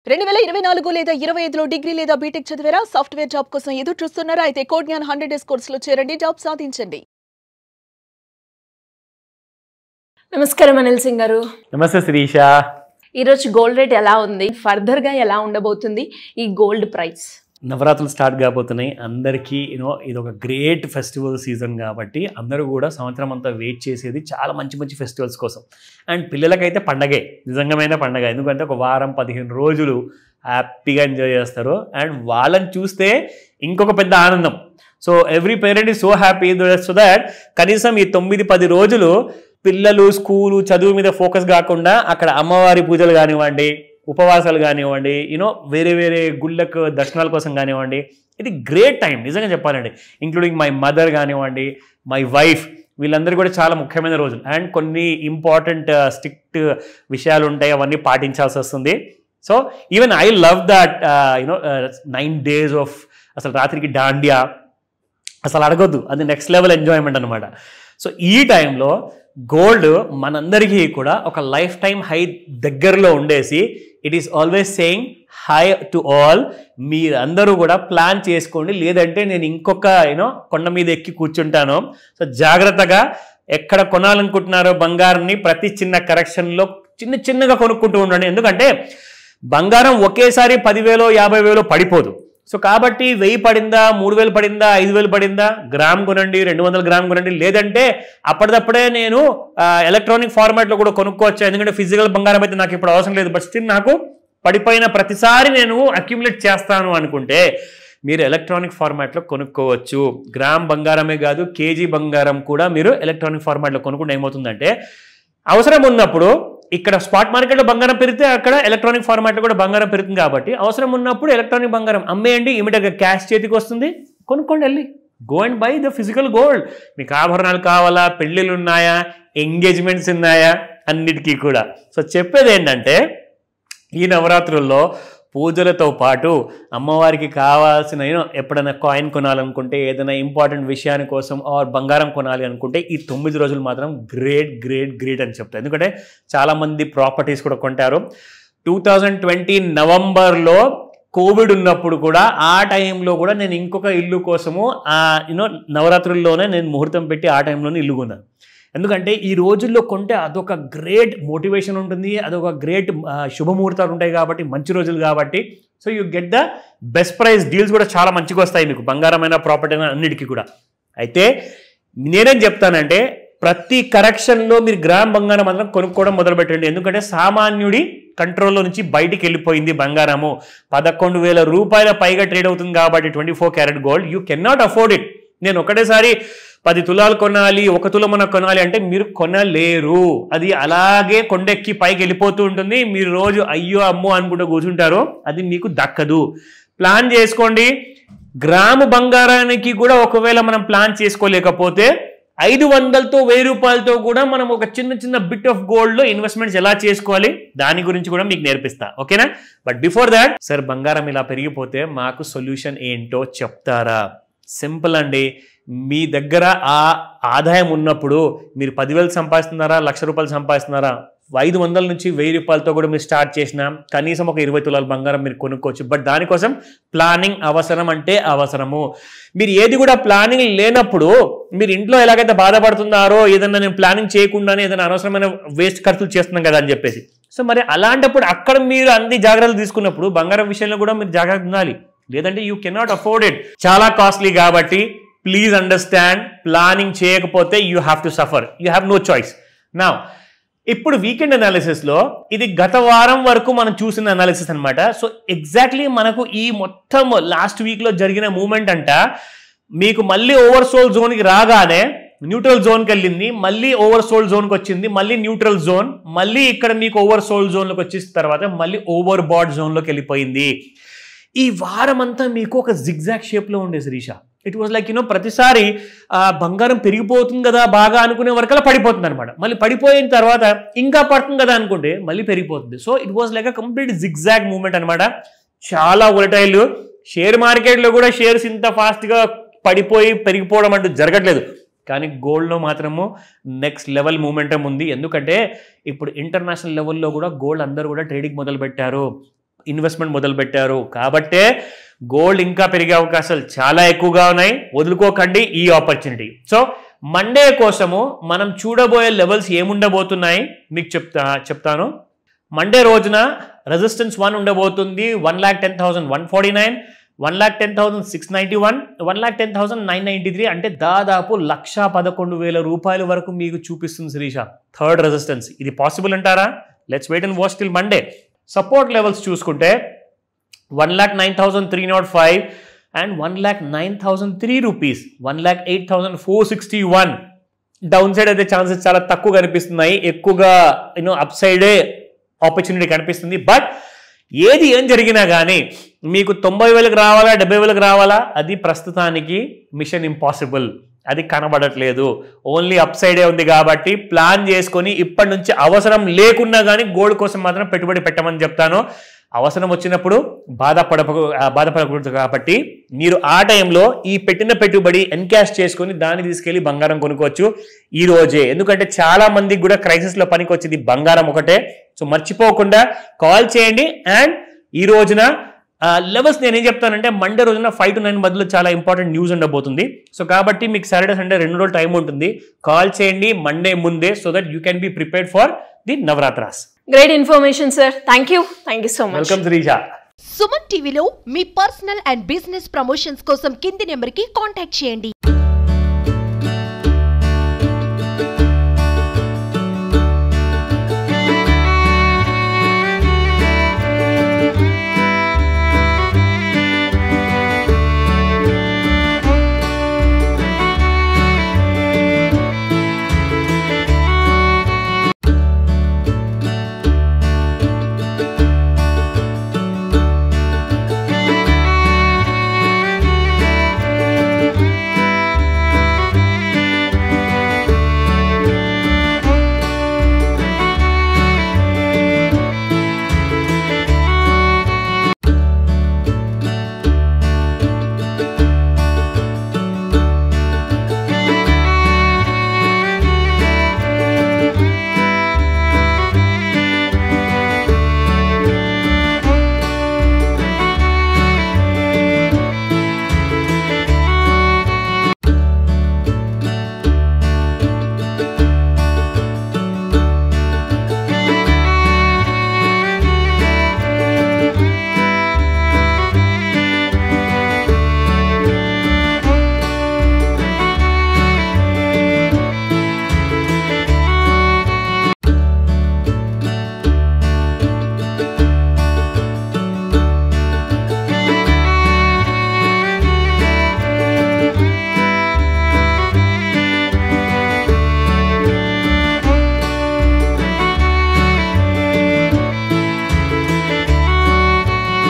2024 లేదా 25లో డిగ్రీ లేదా బీటెక్ చదివారా? సాఫ్ట్వేర్ జాబ్ కోసం ఎదురు చూస్తున్నారా? అయితే కోడ్ జ్ఞాన్ 100 డేస్ కోర్సులో చేరండి, జాబ్ సాధించండి. నమస్కారం అనిల్ సింగ్ గారు. నమస్తే శిరీష. ఈరోజు గోల్డ్ రేట్ ఎలా ఉంది, ఫర్దర్గా ఎలా ఉండబోతుంది ఈ గోల్డ్ ప్రైస్? నవరాత్రులు స్టార్ట్ కాబోతున్నాయి. అందరికీ ఇది ఒక గ్రేట్ ఫెస్టివల్ సీజన్ కాబట్టి అందరూ కూడా సంవత్సరం అంతా వెయిట్ చేసేది చాలా మంచి మంచి ఫెస్టివల్స్ కోసం. అండ్ పిల్లలకైతే పండగే, నిజంగామైన పండగ. ఎందుకంటే ఒక వారం 15 రోజులు హ్యాపీగా ఎంజాయ్ చేస్తారు. అండ్ వాళ్ళని చూస్తే ఇంకొక పెద్ద ఆనందం. So every parent is so happy so that కనీసం ఈ 9-10 రోజులు పిల్లలు స్కూలు చదువు మీద ఫోకస్ కాకుండా అక్కడ అమ్మవారి పూజలు కానివ్వండి, ఉపవాసాలు కానివ్వండి, వేరే వేరే గుళ్ళకు దర్శనాల కోసం కానివ్వండి, ఇది గ్రేట్ టైం నిజంగా చెప్పాలండి. ఇంక్లూడింగ్ మై మదర్ కానివ్వండి, మై వైఫ్, వీళ్ళందరూ కూడా చాలా ముఖ్యమైన రోజులు. అండ్ కొన్ని ఇంపార్టెంట్ స్ట్రిక్ట్ విషయాలు ఉంటాయి, అవన్నీ పాటించాల్సి వస్తుంది. So even I love that 9 days of అసలు రాత్రికి డాండియా అసలు అడగొద్దు, అది నెక్స్ట్ లెవెల్ ఎంజాయ్మెంట్ అనమాట. సో ఈ టైంలో గోల్డ్ మనందరికీ కూడా ఒక లైఫ్ టైం హై దగ్గరలో ఉండేసి it is always saying high to all. మీరందరూ కూడా ప్లాన్ చేసుకోండి, లేదంటే నేను ఇంకొక కొండ మీద ఎక్కి కూర్చుంటాను. సో జాగ్రత్తగా ఎక్కడ కొనాలనుకుంటున్నారో బంగారాన్ని ప్రతి చిన్న కరెక్షన్లో చిన్నగా కొనుక్కుంటూ ఉండండి. ఎందుకంటే బంగారం ఒకేసారి 10,000 50,000 పడిపోదు. సో కాబట్టి 1000 పడిందా, 3000 పడిందా, 5000 పడిందా, గ్రామ్ కొనండి, 200 గ్రామ్ కొనండి. లేదంటే అప్పటిదప్పుడే నేను ఎలక్ట్రానిక్ ఫార్మాట్లో కూడా కొనుక్కోవచ్చు. ఎందుకంటే ఫిజికల్ బంగారం అయితే నాకు ఇప్పుడు అవసరం లేదు, బట్ స్టిల్ నాకు పడిపోయిన ప్రతిసారి నేను అక్యుములేట్ చేస్తాను అనుకుంటే మీరు ఎలక్ట్రానిక్ ఫార్మాట్లో కొనుక్కోవచ్చు. గ్రామ్ బంగారమే కాదు, కేజీ బంగారం కూడా మీరు ఎలక్ట్రానిక్ ఫార్మాట్లో కొనుక్కుంటే ఏమవుతుందంటే అవసరం ఉన్నప్పుడు ఇక్కడ స్పాట్ మార్కెట్లో బంగారం పెరిగితే అక్కడ ఎలక్ట్రానిక్ ఫార్మాట్లో కూడా బంగారం పెరుగుతుంది. కాబట్టి అవసరం ఉన్నప్పుడు ఎలక్ట్రానిక్ బంగారం అమ్మేయండి, ఇమీడియట్గా క్యాష్ చేతికి వస్తుంది, కొనుక్కోండి. వెళ్ళి go and by the physical gold. మీకు ఆభరణాలు కావాలా, పెళ్ళిళ్ళు ఉన్నాయా, ఎంగేజ్మెంట్స్ ఉన్నాయా, అన్నిటికీ కూడా. సో చెప్పేది ఏంటంటే ఈ నవరాత్రుల్లో పూజలతో పాటు అమ్మవారికి కావాల్సిన ఎప్పుడైనా కాయిన్ కొనాలనుకుంటే, ఏదైనా ఇంపార్టెంట్ విషయాని కోసం ఆర్ బంగారం కొనాలి అనుకుంటే ఈ 9 రోజులు మాత్రం గ్రేట్ గ్రేట్ గ్రేట్ అని చెప్తారు. ఎందుకంటే చాలామంది ప్రాపర్టీస్ కూడా కొంటారు. 2020 నవంబర్లో కోవిడ్ ఉన్నప్పుడు కూడా ఆ టైంలో కూడా నేను ఇంకొక ఇల్లు కోసము నవరాత్రుల్లోనే నేను ముహూర్తం పెట్టి ఆ టైంలోనే ఇల్లు కొన్నాను. ఎందుకంటే ఈ రోజుల్లో కొంటే అదొక గ్రేట్ మోటివేషన్ ఉంటుంది, అదొక గ్రేట్ శుభముహూర్తాలు ఉంటాయి కాబట్టి, మంచి రోజులు కాబట్టి. So you get the best price deals కూడా చాలా మంచిగా వస్తాయి మీకు, బంగారమైన ప్రాపర్టీ అయినా అన్నిటికీ కూడా. అయితే నేనేం చెప్తానంటే ప్రతి కరెక్షన్లో మీరు గ్రామ్ బంగారం మాత్రం కొనుక్కోవడం మొదలుపెట్టండి. ఎందుకంటే సామాన్యుడి కంట్రోల్లో నుంచి బయటికి వెళ్ళిపోయింది బంగారము. 11,000 రూపాయల పైగా ట్రేడ్ అవుతుంది కాబట్టి 24 carat gold you can not afford it. నేను ఒకటేసారి 10 తులాలు కొనాలి, 1 తులం కొనాలి అంటే మీరు కొనలేరు. అది అలాగే కొండెక్కి పైకి వెళ్ళిపోతూ ఉంటుంది. మీరు రోజు అయ్యో అమ్మో అనుకుంటూ కూర్చుంటారు, అది మీకు దక్కదు. ప్లాన్ చేసుకోండి. గ్రాము బంగారానికి కూడా ఒకవేళ మనం ప్లాన్ చేసుకోలేకపోతే 500తో 1000 రూపాయలతో కూడా మనం ఒక చిన్న బిట్ ఆఫ్ గోల్డ్లో ఇన్వెస్ట్మెంట్స్ ఎలా చేసుకోవాలి దాని గురించి కూడా మీకు నేర్పిస్తా, ఓకేనా? బట్ బిఫోర్ దాట్, సార్ బంగారం ఇలా పెరిగిపోతే మాకు సొల్యూషన్ ఏంటో చెప్తారా? సింపుల్ అండి. మీ దగ్గర ఆ ఆదాయం ఉన్నప్పుడు మీరు 10,000 సంపాదిస్తున్నారా, 1,00,000 రూపాయలు సంపాదిస్తున్నారా, 500 నుంచి 1000 రూపాయలతో కూడా మీరు స్టార్ట్ చేసినా కనీసం ఒక 20 తులాల బంగారం మీరు కొనుక్కోవచ్చు. బట్ దానికోసం ప్లానింగ్ అవసరం అంటే అవసరము. మీరు ఏది కూడా ప్లానింగ్ లేనప్పుడు మీరు ఇంట్లో ఎలాగైతే బాధపడుతున్నారో, ఏదన్నా నేను ప్లానింగ్ చేయకుండానే ఏదైనా అనవసరమైన వేస్ట్ ఖర్చులు చేస్తున్నాం కదా అని చెప్పేసి. సో మరి అలాంటప్పుడు అక్కడ మీరు అన్ని జాగ్రత్తలు తీసుకున్నప్పుడు బంగారం విషయంలో కూడా మీరు జాగ్రత్త ఉండాలి, లేదంటే యూ కెనాట్ అఫోర్డ్ ఇట్. చాలా కాస్ట్లీ కాబట్టి ప్లీజ్ అండర్స్టాండ్, ప్లానింగ్ చేయకపోతే you have to suffer, you have no choice. నా ఇప్పుడు వీకెండ్ అనాలిసిస్లో ఇది గత వారం వరకు మనం చూసిన అనాలిసిస్ అనమాట. సో ఎగ్జాక్ట్లీ మనకు ఈ మొత్తం లాస్ట్ వీక్లో జరిగిన మూమెంట్ అంట మీకు మళ్ళీ ఓవర్సోల్డ్ జోన్కి రాగానే న్యూట్రల్ జోన్కి వెళ్ళింది, మళ్ళీ ఓవర్సోల్డ్ జోన్కి వచ్చింది, మళ్ళీ న్యూట్రల్ జోన్, మళ్ళీ ఇక్కడ మీకు ఓవర్సోల్డ్ జోన్లోకి వచ్చేసిన తర్వాత మళ్ళీ ఓవర్ బాడ్ జోన్లోకి వెళ్ళిపోయింది. ఈ వారం అంతా మీకు ఒక జిగ్జాగ్ షేప్లో ఉండే శిరీష. ఇట్ వాజ్ లైక్ ప్రతిసారి బంగారం పెరిగిపోతుంది కదా బాగా అనుకునే వరకల్లా పడిపోతుంది అనమాట. మళ్ళీ పడిపోయిన తర్వాత ఇంకా పడుతుంది కదా అనుకుంటే మళ్ళీ పెరిగిపోతుంది. So it was like a complete zigzag moment అనమాట. చాలా వొలటైల్. షేర్ మార్కెట్లో కూడా షేర్స్ ఇంత ఫాస్ట్గా పడిపోయి పెరిగిపోవడం అంటూ జరగట్లేదు. కానీ గోల్డ్లో మాత్రము నెక్స్ట్ లెవెల్ మూమెంటం ఉంది. ఎందుకంటే ఇప్పుడు ఇంటర్నేషనల్ లెవెల్లో కూడా గోల్డ్ అందరూ కూడా ట్రేడింగ్ మొదలు పెట్టారు. ఇన్వెస్ట్మెంట్ మొదలు పెట్టారు కాబట్టే గోల్డ్ ఇంకా పెరిగే అవకాశాలు చాలా ఎక్కువగా ఉన్నాయి. వదులుకోకండి ఈ ఆపర్చునిటీ. సో మండే కోసము మనం చూడబోయే లెవెల్స్ ఏముండబోతున్నాయి మీకు చెప్తాను. మండే రోజున రెసిస్టెన్స్ 1 ఉండబోతుంది 1,10,149, 1,10,691, 1,10,993. అంటే దాదాపు 1,11,000 రూపాయల వరకు మీకు చూపిస్తుంది శిరీష. థర్డ్ రెసిస్టెన్స్ ఇది పాసిబుల్ అంటారా? Let's wait and watch till Monday. Support levels చూసుకుంటే 1,09,305 అండ్ 1,09,003 రూపీస్, 1,08,461. డౌన్ సైడ్ అయితే ఛాన్సెస్ చాలా తక్కువ కనిపిస్తున్నాయి, ఎక్కువగా అప్ సైడే ఆపర్చునిటీ కనిపిస్తుంది. బట్ ఏం జరిగినా కానీ మీకు 90,000కి రావాలా 70,000కి రావాలా అది ప్రస్తుతానికి మిషన్ ఇంపాసిబుల్. అది కనబడట్లేదు, ఓన్లీ అప్ సైడే ఉంది. కాబట్టి ప్లాన్ చేసుకొని ఇప్పటి నుంచి అవసరం లేకున్నా కానీ గోల్డ్ కోసం మాత్రం పెట్టుబడి పెట్టమని చెప్తాను. అవసరం వచ్చినప్పుడు బాధపడకూడదు. కాబట్టి మీరు ఆ టైంలో ఈ పెట్టిన పెట్టుబడి ఎన్కాష్ చేసుకొని దాన్ని తీసుకెళ్లి బంగారం కొనుక్కోవచ్చు ఈ రోజే. ఎందుకంటే చాలా మందికి కూడా క్రైసిస్లో పనికి వచ్చింది బంగారం ఒకటే. సో మర్చిపోకుండా కాల్ చేయండి. అండ్ ఈ రోజున లెవెల్స్ నేనేం చెప్తానంటే మండే రోజున 5 to 9 మధ్యలో చాలా ఇంపార్టెంట్ న్యూస్ ఉండబోతుంది. సో కాబట్టి మీకు సాటర్డే సండే 2 రోజులు టైం ఉంటుంది. కాల్ చేయండి మండే ముందే, so that you can be prepared for the Navratras. Great information sir. Thank you so much. Welcome Sreeja. Suman టీవీలో మీ పర్సనల్ అండ్ బిజినెస్ ప్రమోషన్స్ కోసం కింది నెంబర్కి కాంటాక్ట్ చేయండి.